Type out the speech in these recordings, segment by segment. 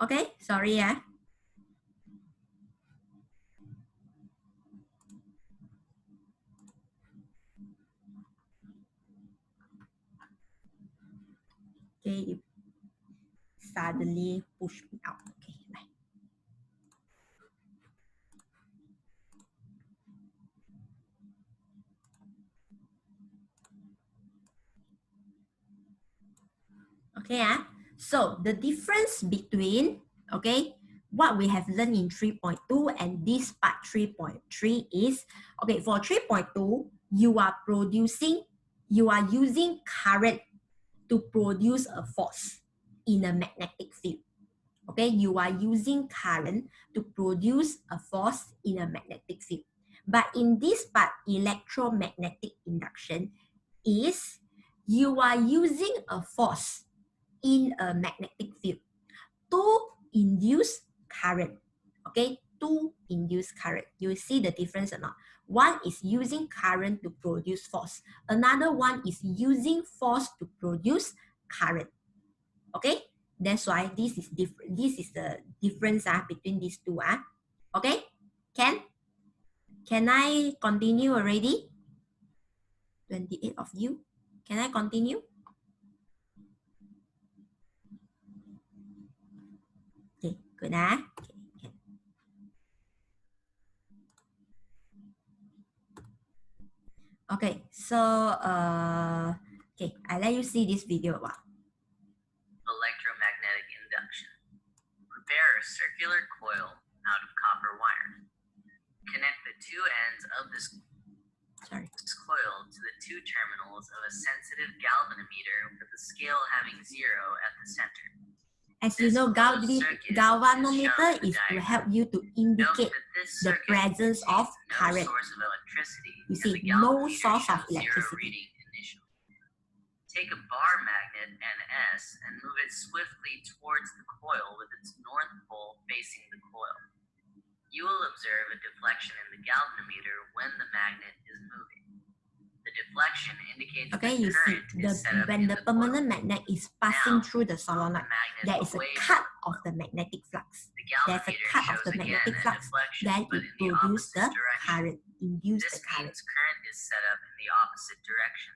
Okay, sorry, yeah. Okay, it suddenly push me out. Okay, này. Okay, so the difference between, okay, what we have learned in 3.2 and this part 3.3 is, okay, for 3.2, you are using current to produce a force in a magnetic field. Okay, you are using current to produce a force in a magnetic field. But in this part, electromagnetic induction is you are using a force in a magnetic field to induce current. Okay, to induce current. You see the difference or not? One is using current to produce force. Another one is using force to produce current. Okay, that's why this is different. This is the difference between these two. Okay, can I continue already? 28 of you. Can I continue? Okay, good. Okay. Okay, so okay, I let you see this video about electromagnetic induction. Prepare a circular coil out of copper wire. Connect the two ends of this coil to the two terminals of a sensitive galvanometer with the scale having 0 at the center. As you know, galvanometer is to help you to indicate the presence of current. You see, no source of electricity. Take a bar magnet NS and move it swiftly towards the coil with its north pole facing the coil. You will observe a deflection in the galvanometer when the magnet is moving. The deflection indicates you see, when the permanent magnet is passing through the solenoid, there is a cut of the magnetic flux. There's a cut of the magnetic flux, then it produces the current, induce the current. This current is set up in the opposite direction.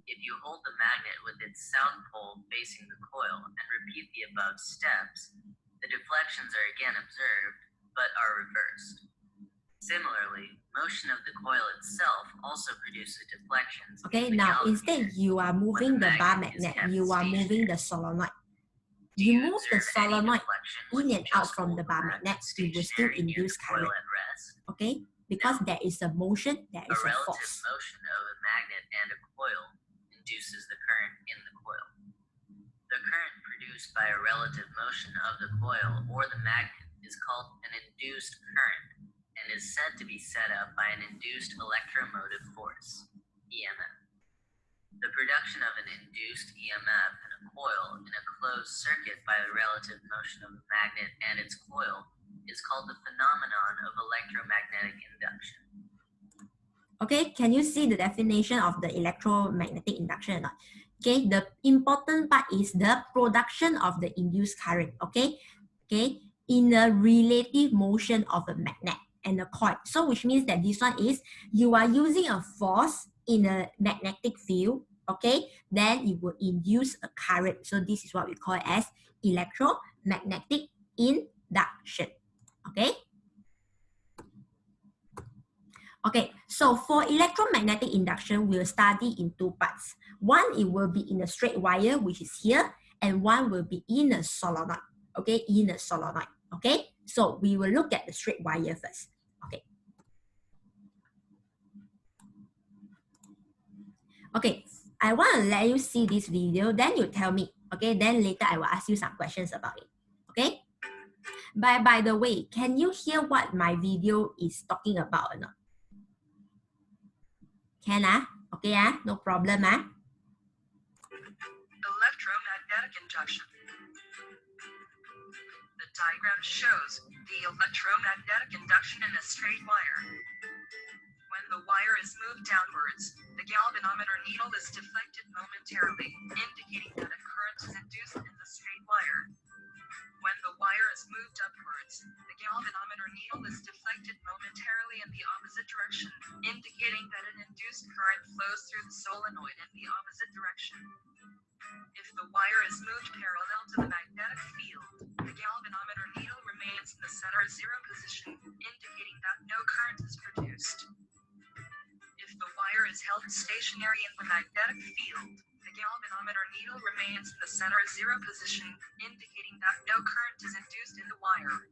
If you hold the magnet with its south pole facing the coil and repeat the above steps, the deflections are again observed, but are reversed. Similarly, motion of the coil itself also produces deflections. Okay, now instead you are moving the bar magnet, you are moving the solenoid. You move the solenoid in and out from the bar magnet, you will still induce current. Okay, because there is a motion, there is a force. Relative motion of a magnet and a coil induces the current in the coil. The current produced by a relative motion of the coil or the magnet is called an induced current and is said to be set up by an induced electromotive force, EMF. The production of an induced EMF in a coil in a closed circuit by the relative motion of the magnet and its coil is called the phenomenon of electromagnetic induction. Okay, can you see the definition of the electromagnetic induction or not? Okay, the important part is the production of the induced current. Okay, in a relative motion of a magnet and a coil. So which means that this one is you are using a force in a magnetic field. Okay, then it will induce a current. So this is what we call as electromagnetic induction. Okay. Okay, so for electromagnetic induction, we'll study in two parts. One, it will be in a straight wire, which is here, and one will be in a solenoid. Okay, in a solenoid. Okay, so we will look at the straight wire first. Okay. Okay, I want to let you see this video, then you tell me. Okay, then later I will ask you some questions about it. Okay. By the way, can you hear what my video is talking about or not? Can okay no problem Electromagnetic induction. The diagram shows the electromagnetic induction in a straight wire. When the wire is moved downwards, the galvanometer needle is deflected momentarily, indicating that a current is induced in the straight wire. When the wire is moved upwards, the galvanometer needle is deflected momentarily in the opposite direction, indicating that an induced current flows through the solenoid in the opposite direction. If the wire is moved parallel to the magnetic field, the galvanometer needle remains in the center zero position, indicating that no current is produced. If the wire is held stationary in the magnetic field, the galvanometer needle remains in the center zero position, indicating that no current is induced in the wire.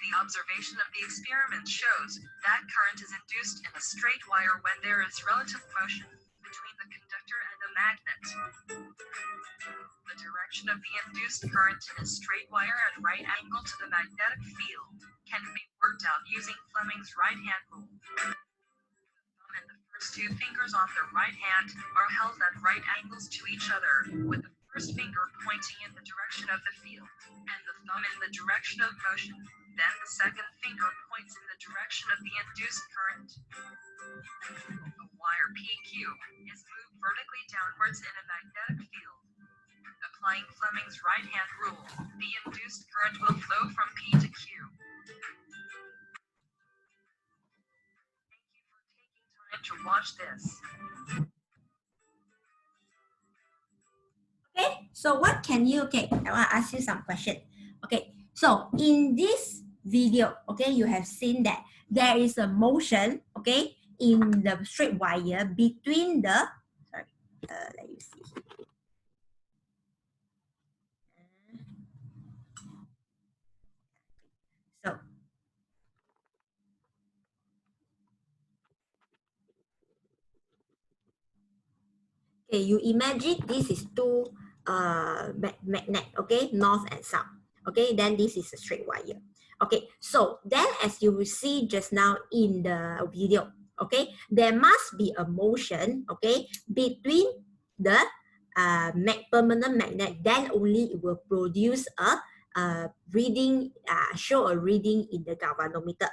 The observation of the experiment shows that current is induced in a straight wire when there is relative motion between the conductor and the magnet. The direction of the induced current in a straight wire at right angle to the magnetic field can be worked out using Fleming's right-hand rule. And the first two fingers on the right hand are held at right angles to each other, with the first finger pointing in the direction of the field, and the thumb in the direction of motion. Then the second finger points in the direction of the induced current. The wire PQ is moved vertically downwards in a magnetic field. Applying Fleming's right-hand rule, the induced current will flow from P to Q. To watch this. Okay, so what can you, okay, I want to ask you some question. Okay, so in this video, okay, you have seen that there is a motion, okay, in the straight wire between the, sorry, let you see. So, okay, you imagine this is two magnet, okay, north and south. Okay, then this is a straight wire. Okay, so then as you will see just now in the video, okay, there must be a motion, okay, between the permanent magnet, then only it will produce a reading, show a reading in the galvanometer.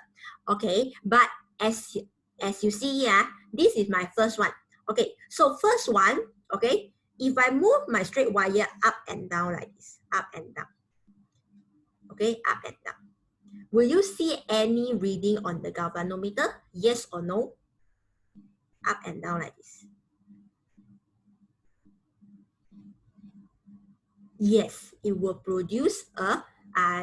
Okay, but as you see here, this is my first one. Okay, so first one, okay, if I move my straight wire up and down like this, up and down, okay, up and down, will you see any reading on the galvanometer? Yes or no? Up and down like this. Yes, it will produce a,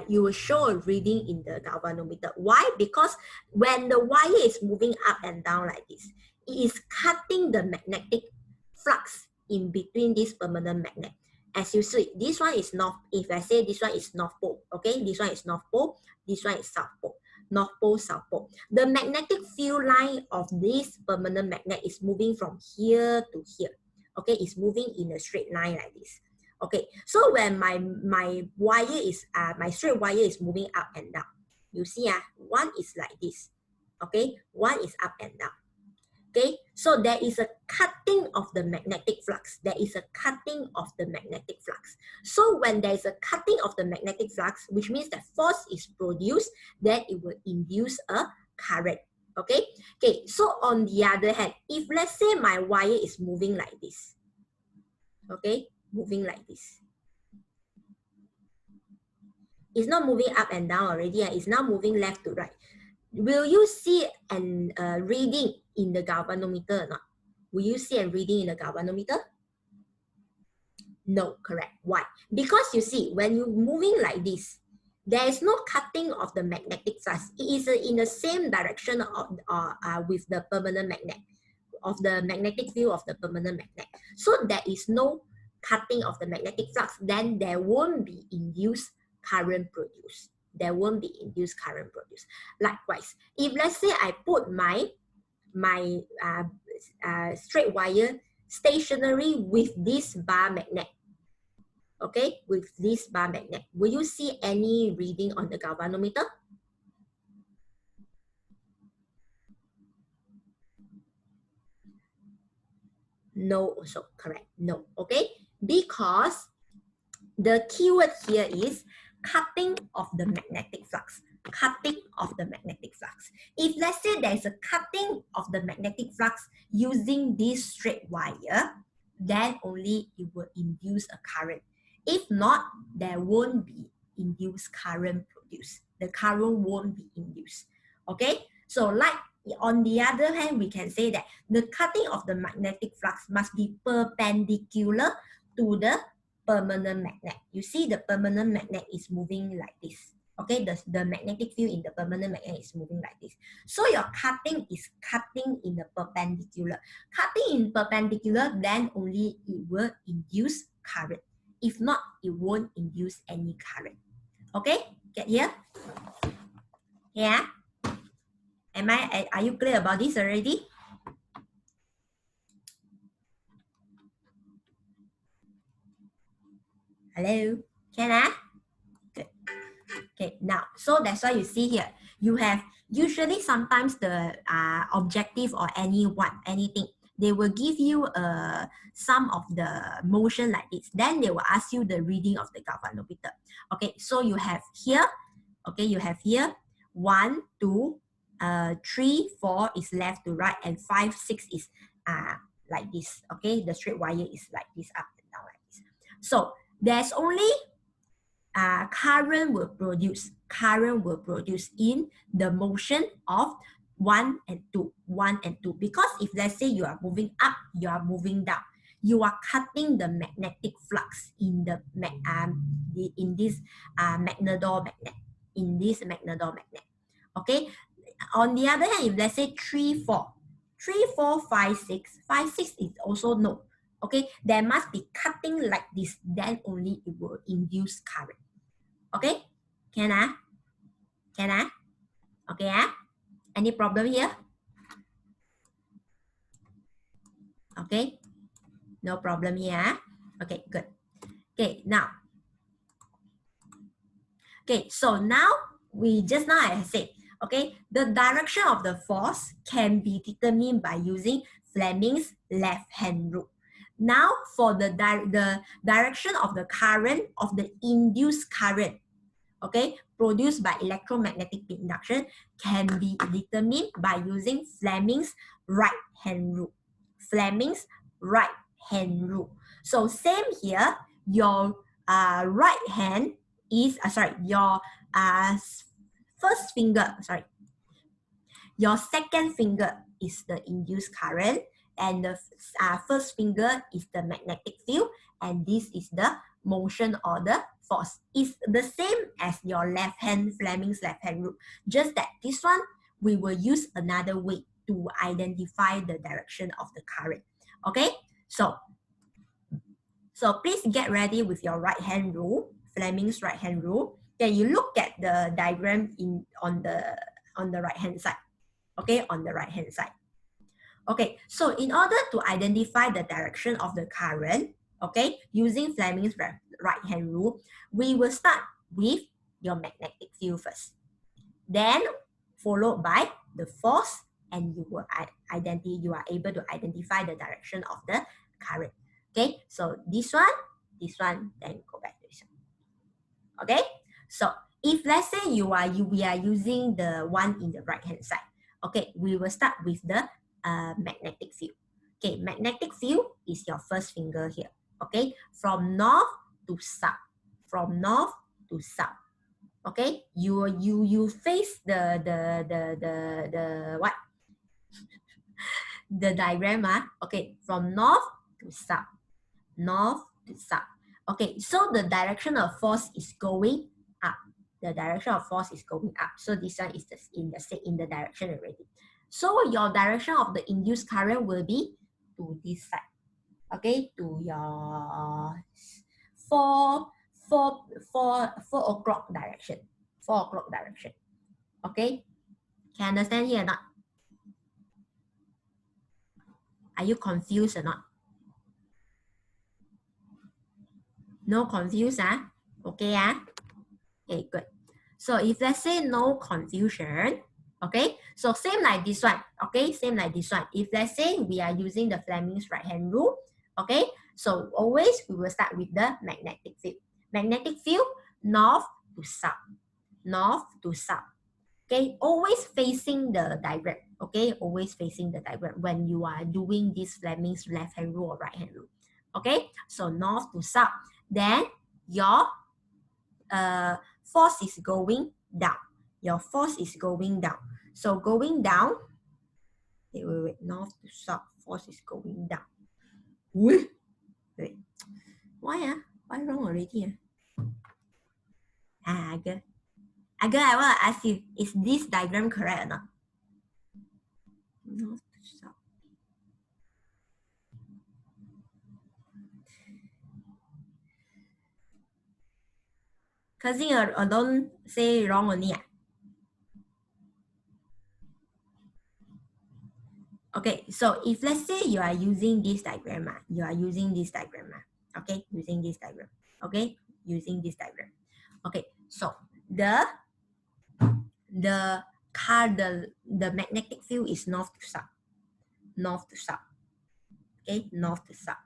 you will show a reading in the galvanometer. Why? Because when the wire is moving up and down like this, it is cutting the magnetic flux in between this permanent magnet. As you see, this one is north. If I say this one is north pole, okay, this one is north pole, this one is south pole. North pole, south pole. The magnetic field line of this permanent magnet is moving from here to here. Okay, it's moving in a straight line like this. Okay, so when my wire is my straight wire is moving up and down, you see one is like this. Okay, one is up and down. Okay, so there is a cutting of the magnetic flux. There is a cutting of the magnetic flux. So when there is a cutting of the magnetic flux, which means that force is produced, then it will induce a current. Okay, okay. So on the other hand, if let's say my wire is moving like this, okay, moving like this, it's not moving up and down already. It's now moving left to right. Will you see an reading in the galvanometer or not? Will you see a reading in the galvanometer? No, correct. Why? Because you see, when you're moving like this, there is no cutting of the magnetic flux. It is in the same direction of, with the permanent magnet, of the magnetic field of the permanent magnet. So there is no cutting of the magnetic flux, then there won't be induced current produced. There won't be induced current produced. Likewise, if let's say I put my straight wire stationary with this bar magnet, okay, with this bar magnet, will you see any reading on the galvanometer? No, also correct. No, okay, because the keyword here is cutting of the magnetic flux. Cutting of the magnetic flux. If let's say there is a cutting of the magnetic flux using this straight wire, then only it will induce a current. If not, there won't be induced current produced. The current won't be induced. Okay, so like on the other hand, we can say that the cutting of the magnetic flux must be perpendicular to the permanent magnet. You see the permanent magnet is moving like this. Okay, the magnetic field in the permanent magnet is moving like this. So your cutting is cutting in the perpendicular. Cutting in perpendicular, then only it will induce current. If not, it won't induce any current. Okay, get here? Yeah? Are you clear about this already? Hello? Can I? Good. Okay, now, so that's why you see here, you have usually sometimes the objective or anything, they will give you some of the motion like this. Then they will ask you the reading of the galvanometer. Okay, so you have here, okay, you have here 1, 2, 3, 4 is left to right, and 5, 6 is like this. Okay, the straight wire is like this, up and down like this. So there's only current will produce in the motion of 1 and 2, 1 and 2. Because if let's say you are moving up, you are moving down, you are cutting the magnetic flux in the in this magnetol magnet, in this magnetol magnet. Okay. On the other hand, if let's say 3, 4, 3, 4, 5, 6, 5, 6 is also no. Okay, there must be cutting like this, then only it will induce current. Okay, can I? Can I? Okay, any problem here? Okay, no problem here. Okay, good. Okay, now. Okay, so now I said, okay, the direction of the force can be determined by using Fleming's left-hand rule. Now, for the direction of the current, of the induced current, okay, produced by electromagnetic induction, can be determined by using Fleming's right-hand rule. Fleming's right-hand rule. So same here, your right hand is, your first finger, your second finger is the induced current, and the first finger is the magnetic field, and this is the motion or the force. It's the same as your left hand, Fleming's left hand rule, just that this one we will use another way to identify the direction of the current. Okay, so please get ready with your right hand rule, Fleming's right hand rule. Then you look at the diagram on the right hand side. Okay, on the right hand side. Okay, so in order to identify the direction of the current, okay, using Fleming's right hand rule, we will start with your magnetic field first. Then followed by the force, and you are able to identify the direction of the current. Okay, so this one, then go back to this one. Okay, so if let's say we are using the one in the right hand side, okay, we will start with the magnetic field. Okay, magnetic field is your first finger here. Okay, from north to south, from north to south. Okay, you face the what? The diagram, okay, from north to south, north to south. Okay, so the direction of force is going up. The direction of force is going up. So this one is in the direction already. So your direction of the induced current will be to this side. Okay, to your 4 o'clock direction. 4 o'clock direction. Okay, can understand here or not? Are you confused or not? No confused, okay, okay, good. So if let's say no confusion, okay, so same like this one, okay, same like this one. If let's say we are using the Fleming's right hand rule, okay, so always we will start with the magnetic field. Magnetic field, north to south, north to south. Okay, always facing the diagram. Okay, always facing the diagram when you are doing this Fleming's left hand rule or right hand rule. Okay, so north to south. Then your force is going down. Your force is going down. So going down, wait, north to south, force is going down. Wait, why why wrong already? Good. I want to ask you, is this diagram correct or not? North to south. Cousin or don't say wrong only. Okay, so if let's say you are using this diagram, okay, using this diagram, okay, using this diagram. Okay, so the magnetic field is north to south, okay, north to south.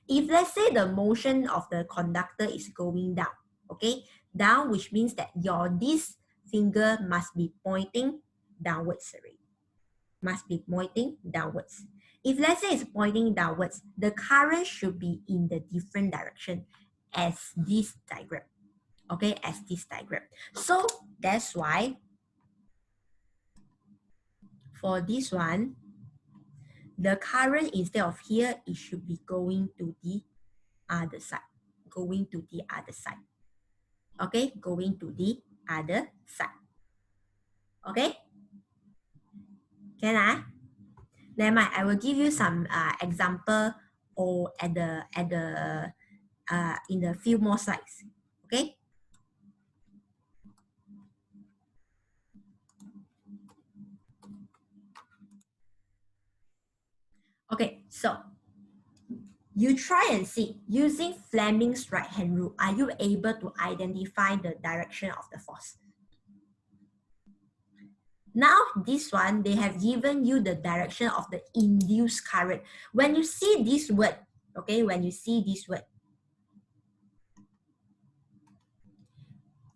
If let's say the motion of the conductor is going down, okay, down, which means that this finger must be pointing downwards already. Must be pointing downwards. If let's say it's pointing downwards, the current should be in the different direction as this diagram. Okay, as this diagram. So that's why for this one, the current instead of here, it should be going to the other side. Going to the other side. Okay, going to the other side. Okay? Can I? Never mind. I will give you some example or in a few more slides. Okay? Okay, so you try and see, using Fleming's right-hand rule, are you able to identify the direction of the force? Now, this one, they have given you the direction of the induced current. When you see this word, okay, when you see this word,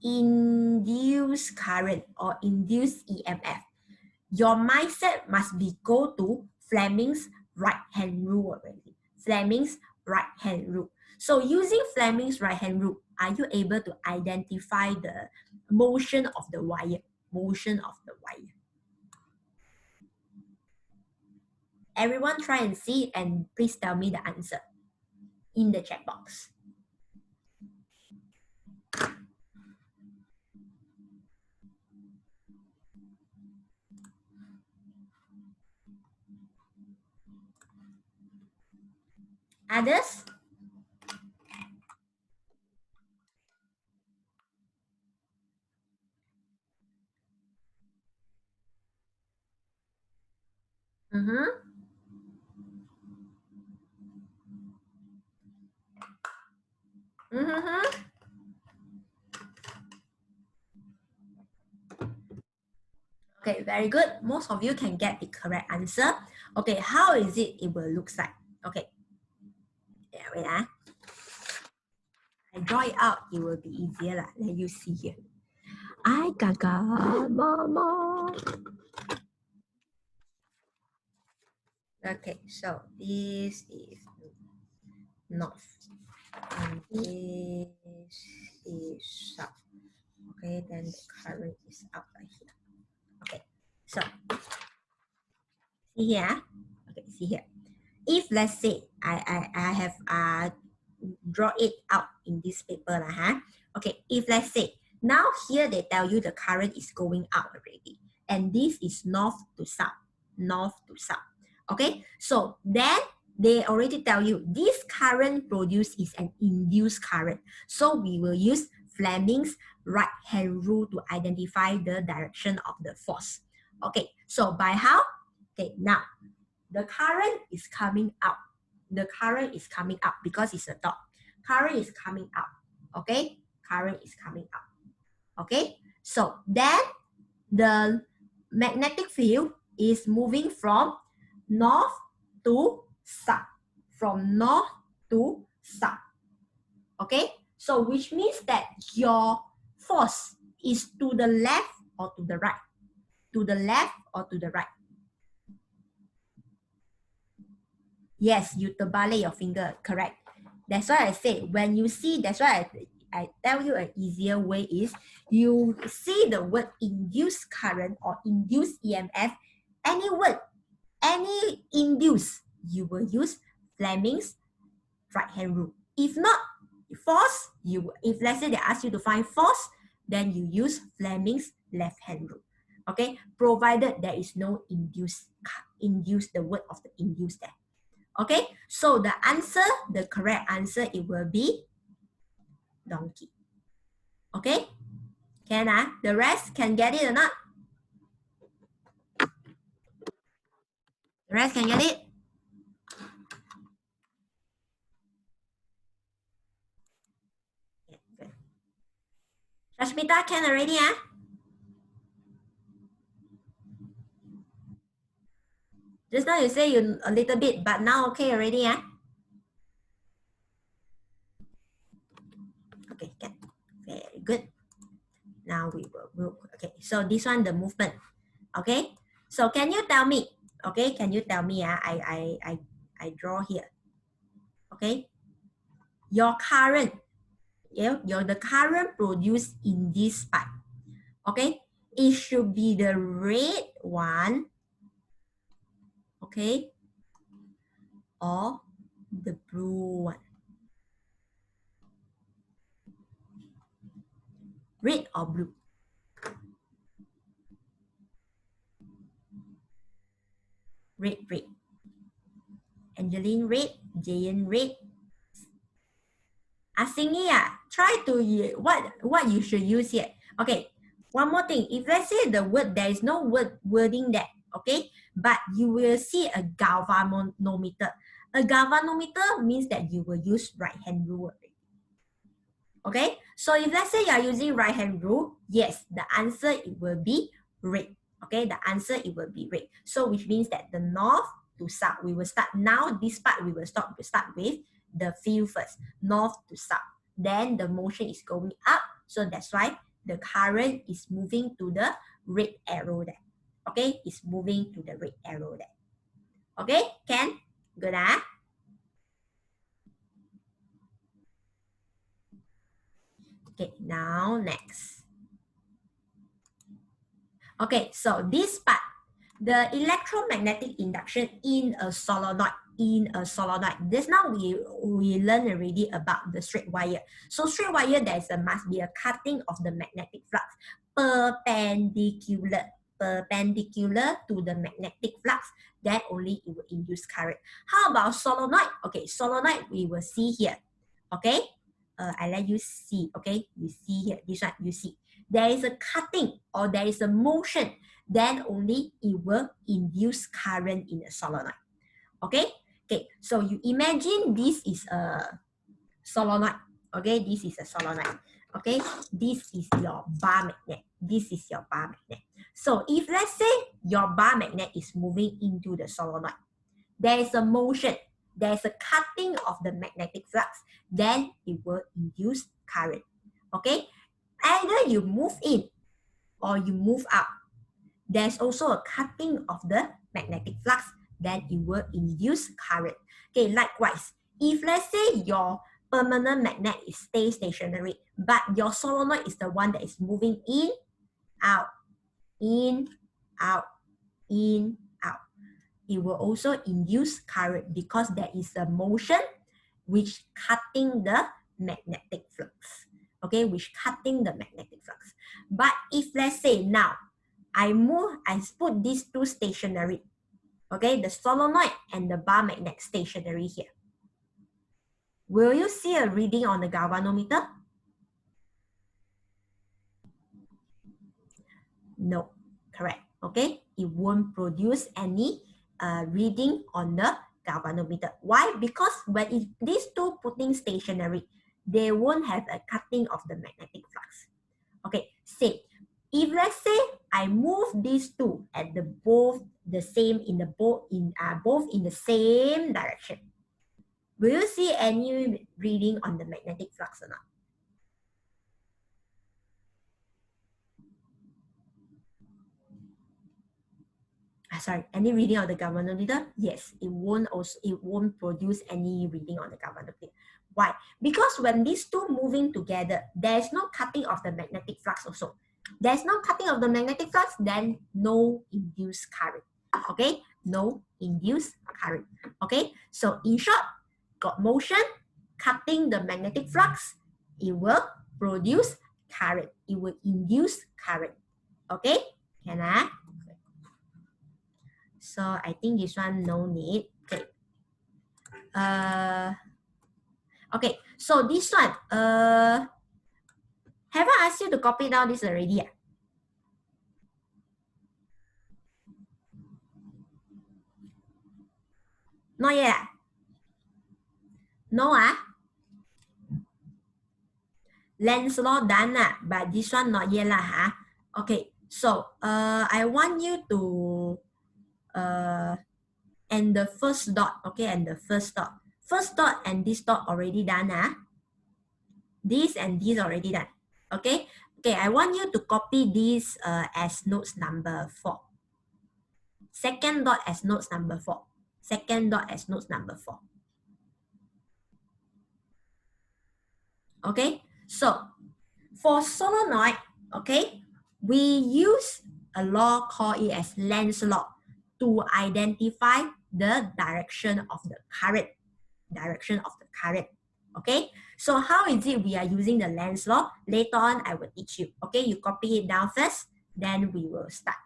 induced current or induced EMF, your mindset must be go to Fleming's right-hand rule already. Fleming's right-hand rule. So using Fleming's right-hand rule, are you able to identify the motion of the wire? Motion of the wire. Everyone try and see and please tell me the answer in the chat box. Others? Mm-hmm. Mm-hmm. Okay, very good. Most of you can get the correct answer. Okay, how is it will look like? Okay. Yeah, wait. I draw it out, it will be easier. Let you see here. I gaga mama. Okay, so this is north. And this is south. Okay, then the current is out right here. Okay, so see here. Okay, see here. If let's say I have draw it out in this paper Okay, if let's say now here they tell you the current is going out already, and this is north to south, north to south. Okay, so then they already tell you this current produced is an induced current. So we will use Fleming's right-hand rule to identify the direction of the force. Okay, so by how? Okay, now the current is coming out. The current is coming out because it's a dot. Current is coming out. Okay, current is coming out. Okay, so then the magnetic field is moving from north to south. From north to south. Okay, so which means that your force is to the left or to the right. To the left or to the right. Yes, you terbalik your finger, correct. That's why I say when you see, that's why I tell you an easier way is you see the word induced current or induced EMF, any word, any induce, you will use Fleming's right hand rule. If not, force, if let's say they ask you to find force, then you use Fleming's left hand rule. Okay, provided there is no induce, the word of the induce there. Okay, so the answer, the correct answer, it will be donkey. Okay, can the rest can get it or not? The rest can get it? Yeah, good. Rashmita can already, Just now you say you a little bit, but now okay already, Okay, good. Very good. Now we will, okay, so this one, the movement. Okay, so can you tell me, okay, can you tell me, I draw here. Okay, your current, the current produced in this part, okay, it should be the red one, okay, or the blue one. Red or blue? Red, red. Angeline, red. Jayan, red. Asingi, try to, what you should use here. Okay, one more thing. If let's say the word, there is no wording there, okay, but you will see a galvanometer. A galvanometer means that you will use right hand rule. Okay, so if let's say you are using right hand rule, yes, the answer it will be red. Okay, the answer it will be red. So which means that the north to south, we will start now. This part we will start with the field first, north to south. Then the motion is going up, so that's why the current is moving to the red arrow there. Okay, it's moving to the red arrow there. Okay, Ken, good Okay, now next. Okay, so this part, the electromagnetic induction in a solenoid. Just now we learned already about the straight wire. So straight wire, must be a cutting of the magnetic flux perpendicular to the magnetic flux. Then only it will induce current. How about solenoid? Okay, solenoid we will see here. Okay, I let you see. Okay, you see here. This one you see. There is a cutting or there is a motion, then only it will induce current in a solenoid. Okay? Okay, so you imagine this is a solenoid. Okay, this is a solenoid. Okay, this is your bar magnet. This is your bar magnet. So if let's say your bar magnet is moving into the solenoid, there is a motion, there is a cutting of the magnetic flux, then it will induce current. Okay? Either you move in or you move out. There's also a cutting of the magnetic flux, then it will induce current. Okay, likewise, if let's say your permanent magnet is stationary, but your solenoid is the one that is moving in, out, in, out, in, out. It will also induce current because there is a motion which cutting the magnetic flux. Okay, which cutting the magnetic flux. But if let's say now I put these two stationary, okay, the solenoid and the bar magnet stationary here. Will you see a reading on the galvanometer? No, correct. Okay, it won't produce any reading on the galvanometer. Why? Because when these two putting stationary, they won't have a cutting of the magnetic flux. Okay, say if let's say I move these two at both in the same direction, will you see any reading on the magnetic flux or not? any reading of the galvanometer? Yes, it won't produce any reading on the galvanometer. Why? Because when these two moving together, there's no cutting of the magnetic flux also. There's no cutting of the magnetic flux, then no induced current. Okay, no induced current. Okay, so in short, got motion, cutting the magnetic flux, it will produce current. It will induce current. Okay, can I? So I think this one no need. Okay. Okay. So this one, have I asked you to copy down this already? Not yet. No Lens law done but this one not yet Okay. So I want you to and the first dot. Okay, and the first dot. First dot and this dot already done This and this already done. Okay. Okay, I want you to copy this as notes number 4. Second dot as notes number 4. Second dot as notes number 4. Okay, so for solenoid, okay, we use a law called it as Lenz's law to identify the direction of the current. Direction of the current. Okay, so how is it we are using the Lenz's law? Later on, I will teach you. Okay, you copy it down first, then we will start.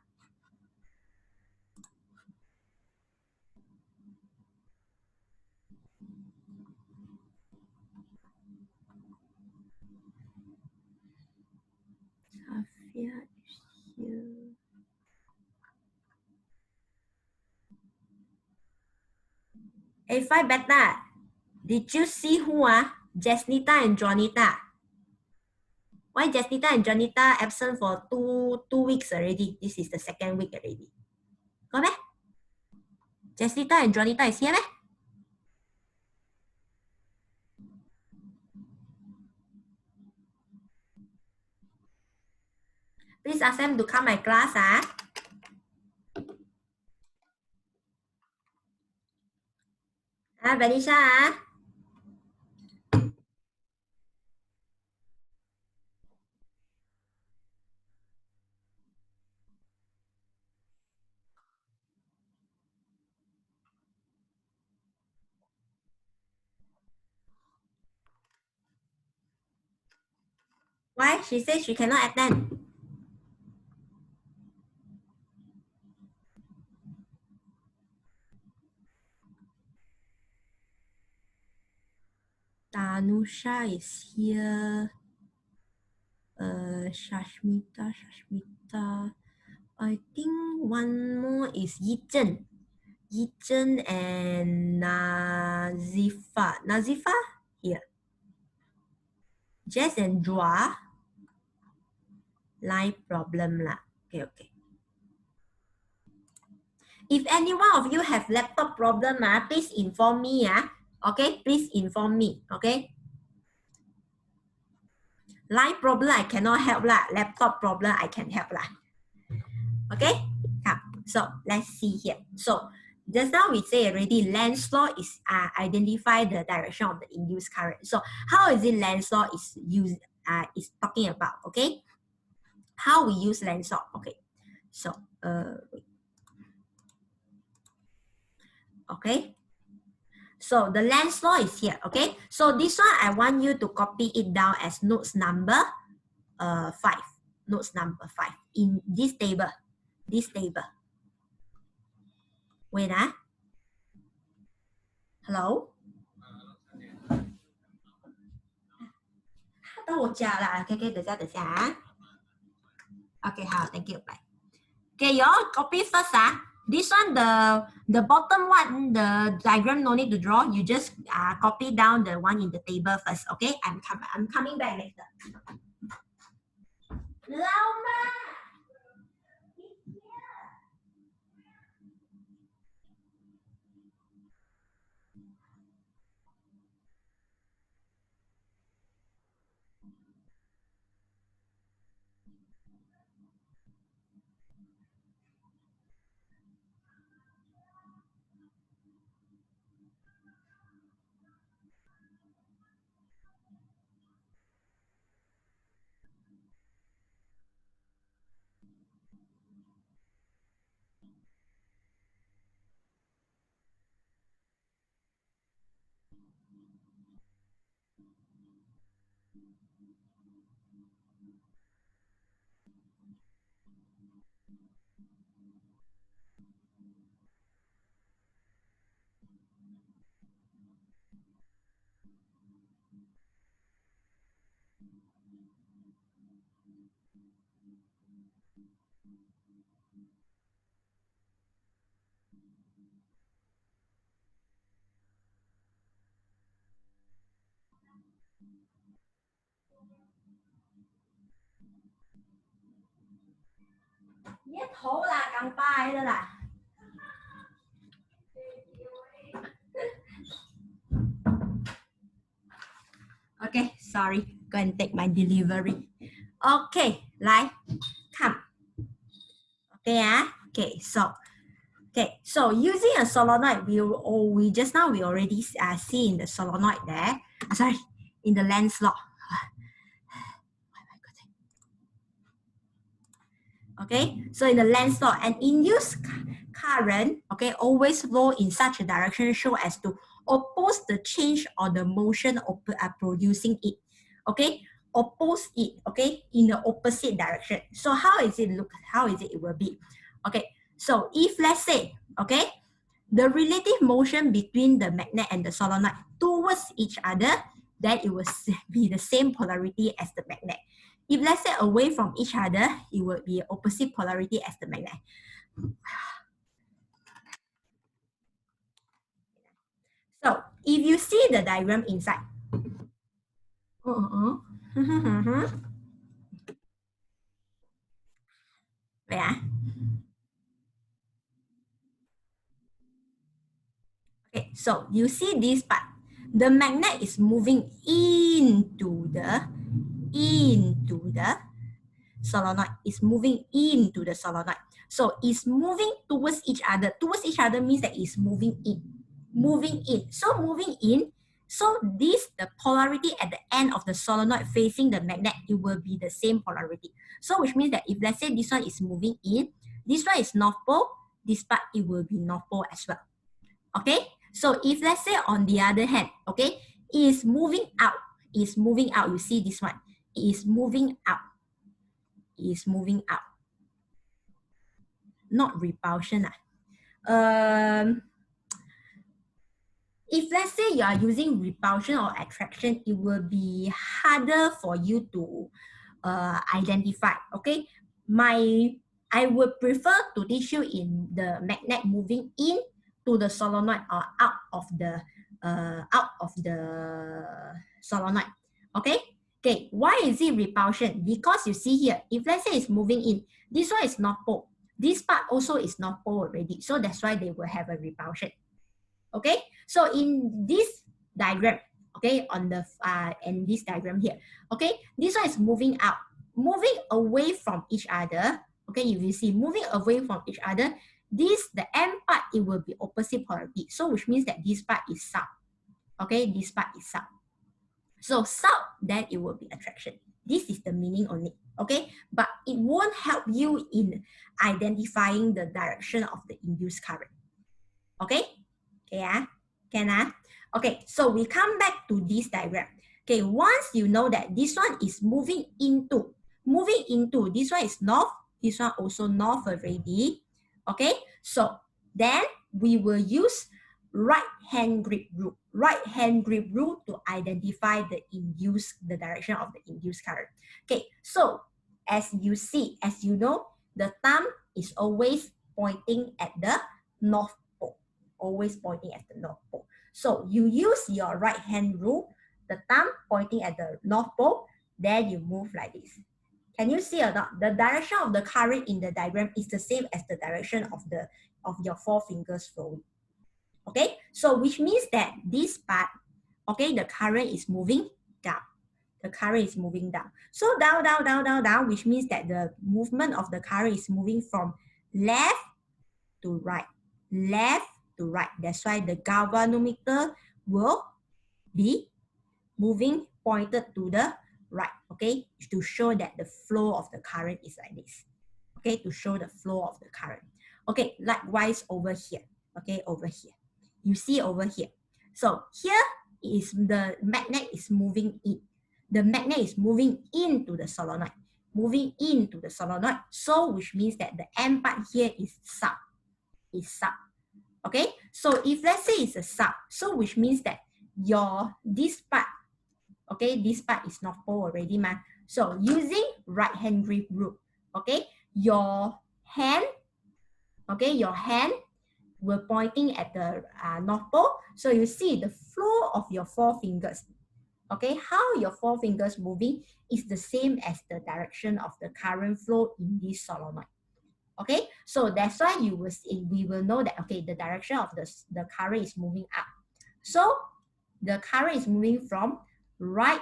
Sophia is here. A5 beta. Did you see who Jasnita and Jonita? Why Jasnita and Jonita absent for two weeks already? This is the second week already. Got me? Jasnita and Jonita is here, meh? Please ask them to come my class, Vanisha, Why? She says she cannot attend. Tanusha is here. Shashmita. I think one more is Yichen. Yichen and Nazifa. Nazifa? Here. Jess and Joa. Line problem lah. Okay. If any one of you have laptop problem, please inform me. Okay, please inform me. Okay. Line problem I cannot help lah. Laptop problem I can help lah. Okay. So let's see here. So just now we say already, Lenz's law is identify the direction of the induced current. So how is it Lenz's law is used? Is talking about, okay? How we use Lenz's law? Okay. So okay. So the Lenz's law is here, okay? So this one, I want you to copy it down as notes number 5. Notes number 5 in this table. This table. Wait, Hello? 到我家了 OK， 等下OK， 好 ，Thank you， bye。Okay, you all copy first, This one, the bottom one, the diagram no need to draw. You just copy down the one in the table first. Okay, I'm coming back later. Lauma! Viết thố là cầm tay đó là. Okay, sorry. Go and take my delivery. Okay, like, come. Okay, so using a solenoid, we just now we already see in the solenoid there. Sorry, in the lens law. Okay, so in the lens law, an induced current, okay, always flow in such a direction so as to oppose the change or the motion of producing it. Okay, oppose it, okay, in the opposite direction. So how is it look? How is it will be? Okay, so if let's say, okay, the relative motion between the magnet and the solenoid towards each other, then it will be the same polarity as the magnet. If let's say away from each other, it will be opposite polarity as the magnet. So if you see the diagram inside, wait, okay, so you see this part. The magnet is moving into the solenoid. It's moving into the solenoid. So it's moving towards each other. Towards each other means that it's moving in. Moving in. So moving in. So this, the polarity at the end of the solenoid facing the magnet, it will be the same polarity. So which means that if let's say this one is moving in, this one is north pole, this part it will be north pole as well. Okay? So if let's say on the other hand, okay, is moving out, you see this one, is moving out, not repulsion. If let's say you are using repulsion or attraction, it will be harder for you to identify. Okay, I would prefer to teach you in the magnet moving in to the solenoid or out of the solenoid. Okay. Okay, why is it repulsion? Because you see here, if let's say it's moving in, this one is north pole. This part also is north pole already. So that's why they will have a repulsion. Okay, so in this diagram, okay, on the and this diagram here, okay, this one is moving out, moving away from each other. Okay, you will see moving away from each other. This, the end part, it will be opposite polarity. So which means that this part is south. Okay, this part is south. So south, then it will be attraction. This is the meaning only. Okay, but it won't help you in identifying the direction of the induced current. Okay. Yeah, can I? Okay, so we come back to this diagram. Okay, once you know that this one is moving into, this one is north, this one also north already. Okay, so then we will use right hand grip rule to identify the direction of the induced current. Okay, so as you see, as you know, the thumb is always pointing at the north, always pointing at the north pole. So you use your right hand rule, the thumb pointing at the north pole, then you move like this. Can you see or not? The direction of the current in the diagram is the same as the direction of your four fingers flowing. Okay, so which means that this part, okay, the current is moving down. The current is moving down. So down, down, down, down, down, which means that the movement of the current is moving from left to right. Left to right. That's why the galvanometer will be moving pointed to the right, okay, to show that the flow of the current is like this, okay, to show the flow of the current. Okay, likewise over here, okay, over here. You see over here. So here is the magnet is moving in. the magnet is moving into the solenoid. Moving into the solenoid. So which means that the end part here is sub. Okay, so if let's say it's a sub, so which means that this part, okay, this part is North Pole already, man. So using right hand grip rule, okay, your hand will pointing at the North Pole. So you see the flow of your four fingers. Okay, how your four fingers moving is the same as the direction of the current flow in this solenoid. Okay, so that's why we will know that, okay, the direction of the current is moving up. So the current is moving from right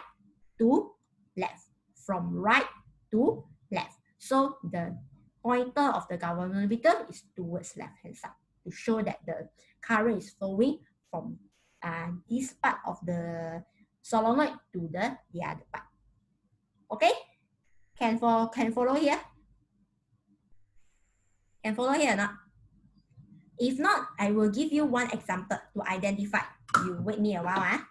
to left, from right to left. So the pointer of the galvanometer is towards left hand side to show that the current is flowing from this part of the solenoid to the other part. Okay, can follow here? Can follow here or not? If not, I will give you one example to identify. You wait me a while.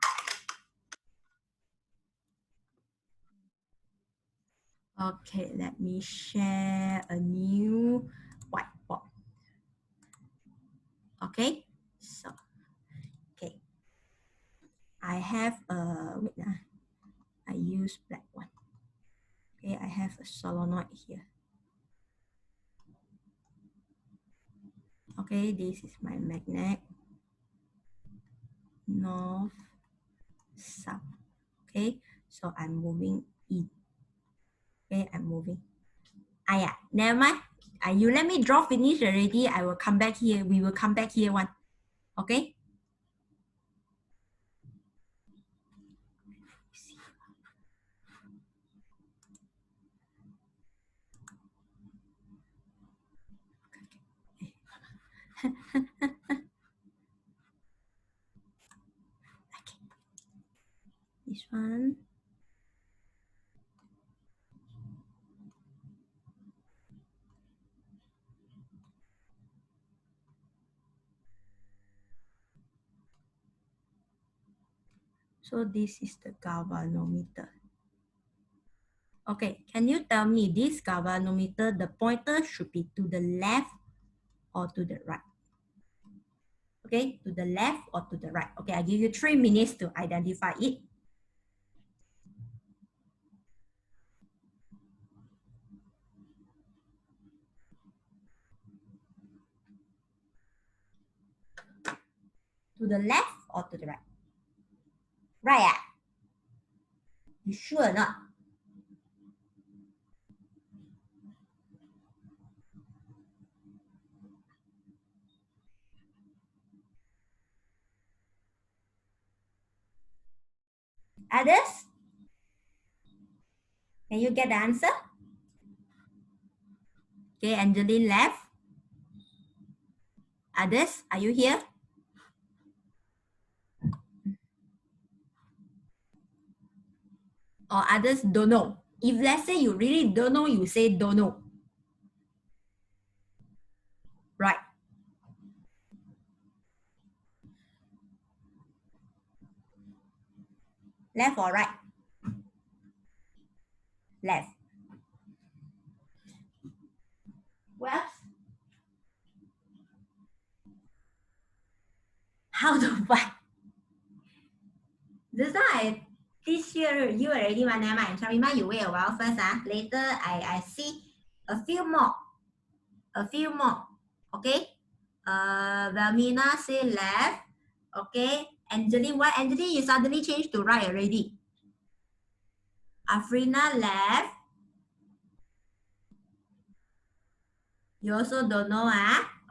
Okay, let me share a new whiteboard. Okay, so, okay. I have I use black one. Okay, I have a solenoid here. Okay, this is my magnet. North, south. Okay, so I'm moving in. Okay, I'm moving. Yeah, never mind. You let me draw finish already. I will come back here. We will come back here one. Okay. Okay. This one. So this is the galvanometer. Okay, can you tell me this galvanometer, the pointer should be to the left or to the right? Okay, to the left or to the right? Okay, I give you 3 minutes to identify it. To the left or to the right? Right. You sure or not? Others? Can you get the answer? Okay, Angeline left. Others, are you here? Or others don't know? If let's say you really don't know, you say don't know. Right. Left or right? Left. Well, how to find? This one I teach you already, but never mind. Sharima, you wait a while first. Later, I see a few more. Okay. Valmina say left. Okay. Angeline, why? Angeline, you suddenly changed to right already. Afrina left. You also don't know,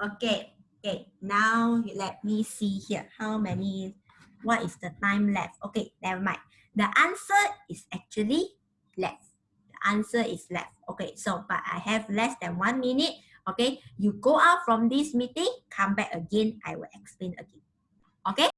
Okay. Okay. Now let me see here. How many? What is the time left? Okay, never mind. The answer is actually left. The answer is left. Okay, so but I have less than 1 minute. Okay, you go out from this meeting, come back again. I will explain again. Okay.